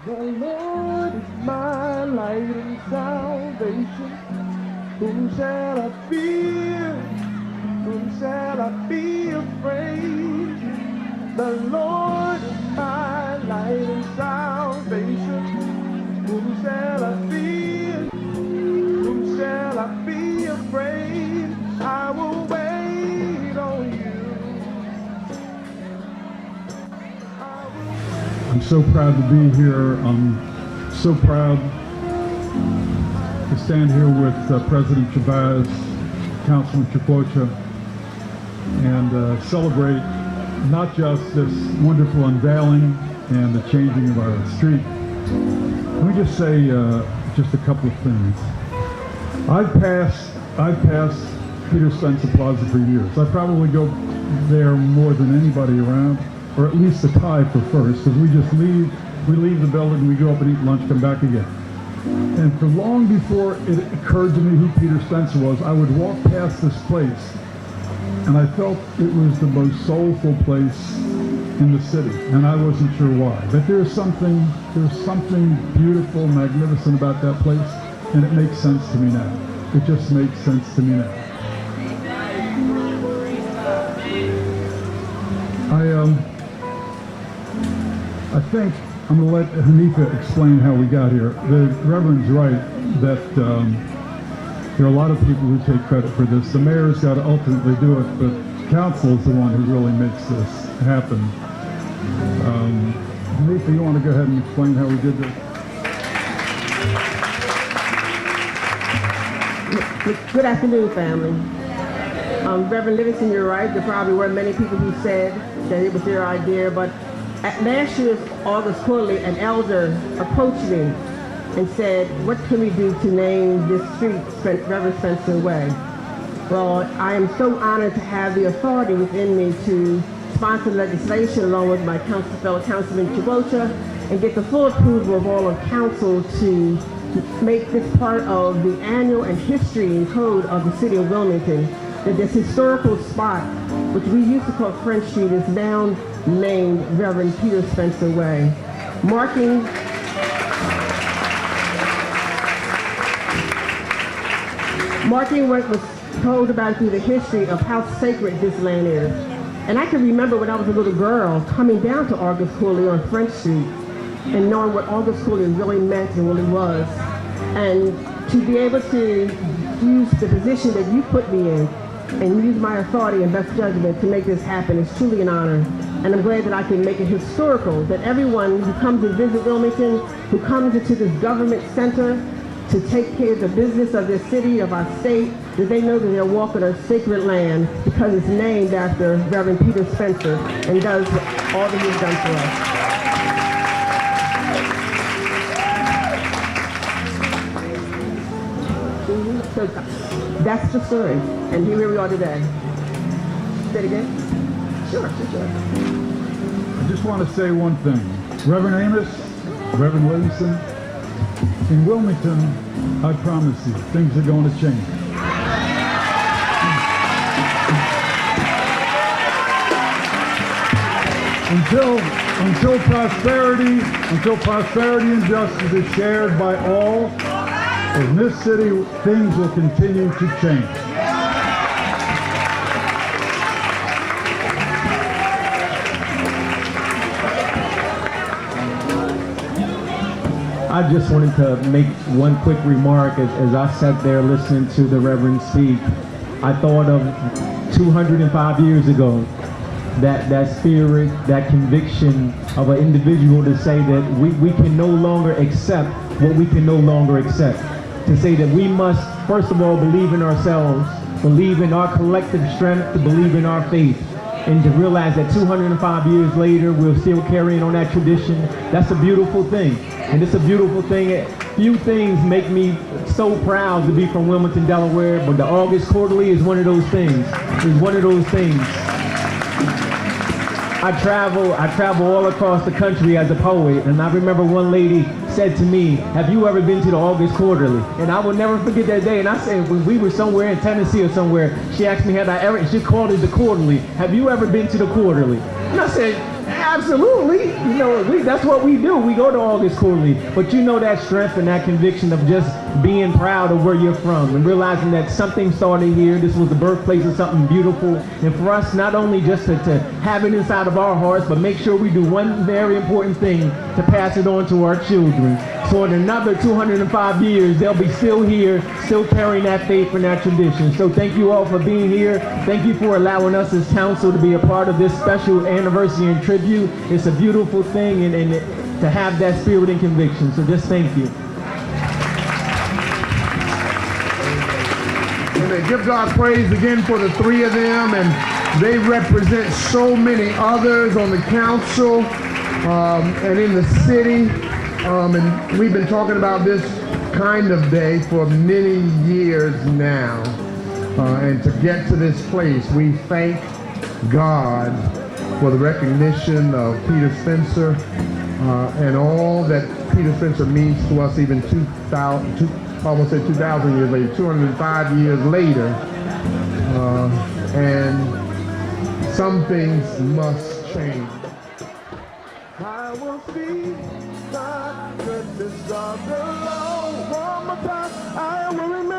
The Lord is my light and salvation. Whom shall I fear? Whom shall I be afraid? The Lord is my light and salvation. Whom shall I fear? Whom shall I be afraid? I will wait on you. I'm so proud to be here. I'm so proud to stand here with President Chavez, Councilman Chicocha, and celebrate not just this wonderful unveiling and the changing of our street. Let me just say just a couple of things. I've passed Peter Spenser Plaza for years. I probably go there more than anybody around, or at least a tie for first, because we leave the building, we go up and eat lunch, come back again. And for long before it occurred to me who Peter Spenser was, I would walk past this place, and I felt it was the most soulful place in the city, and I wasn't sure why. But there's something beautiful, magnificent about that place, and it makes sense to me now. It just makes sense to me now. I think I'm going to let Hanifa explain how we got here. The Reverend's right that there are a lot of people who take credit for this. The mayor's got to ultimately do it, but council is the one who really makes this happen. Hanifa, you want to go ahead and explain how we did this? Good afternoon, family. Reverend Livingston, you're right. There probably were many people who said that it was their idea, but at last year's August quarterly, an elder approached me and said, what can we do to name this street Reverend Spenser Way? Well, I am so honored to have the authority within me to sponsor legislation along with my fellow Councilman Chicocha and get the full approval of all of council to make this part of the annual and history and code of the city of Wilmington. That this historical spot, which we used to call French Street, is now named Reverend Peter Spenser Way, marking what was told about through the history of how sacred this land is. And I can remember when I was a little girl coming down to August Cooley on French Street and knowing what August Cooley really meant and really was. And to be able to use the position that you put me in and use my authority and best judgment to make this happen is truly an honor. And I'm glad that I can make it historical, that everyone who comes to visit Wilmington, who comes into this government center to take care of the business of their city, of our state, that they know that they're walking on sacred land because it's named after Reverend Peter Spenser and does all that he's done for us. So that's the story, and here we are today. Say it again? Sure. I just want to say one thing. Reverend Amos, Reverend Livingston, in Wilmington, I promise you, things are going to change. Until prosperity and justice is shared by all, in this city, things will continue to change. I just wanted to make one quick remark as I sat there listening to the Reverend speak. I thought of 205 years ago, that spirit, that conviction of an individual to say that we can no longer accept what we can no longer accept. To say that we must, first of all, believe in ourselves, believe in our collective strength, to believe in our faith, and to realize that 205 years later, we're still carrying on that tradition. That's a beautiful thing. And it's a beautiful thing. Few things make me so proud to be from Wilmington, Delaware, but the August Quarterly is one of those things. It's one of those things. I travel all across the country as a poet, and I remember one lady said to me, have you ever been to the August Quarterly? And I will never forget that day. And I said, when we were somewhere in Tennessee or somewhere, she asked me, had I ever, she called it the Quarterly, have you ever been to the Quarterly? And I said, absolutely. You know, that's what we do. We go to August quarterly. But you know that strength and that conviction of just being proud of where you're from and realizing that something started here. This was the birthplace of something beautiful. And for us, not only just to have it inside of our hearts, but make sure we do one very important thing to pass it on to our children. So in another 205 years, they'll be still here, still carrying that faith and that tradition. So thank you all for being here. Thank you for allowing us as council to be a part of this special anniversary and tribute. It's a beautiful thing and to have that spirit and conviction. So just thank you. And give God praise again for the three of them, and they represent so many others on the council and in the city. And we've been talking about this kind of day for many years now. And to get to this place, we thank God for the recognition of Peter Spenser and all that Peter Spenser means to us even 2,000 years later, 205 years later. And some things must change. I will see the goodness of the Lord one more time. I will remember.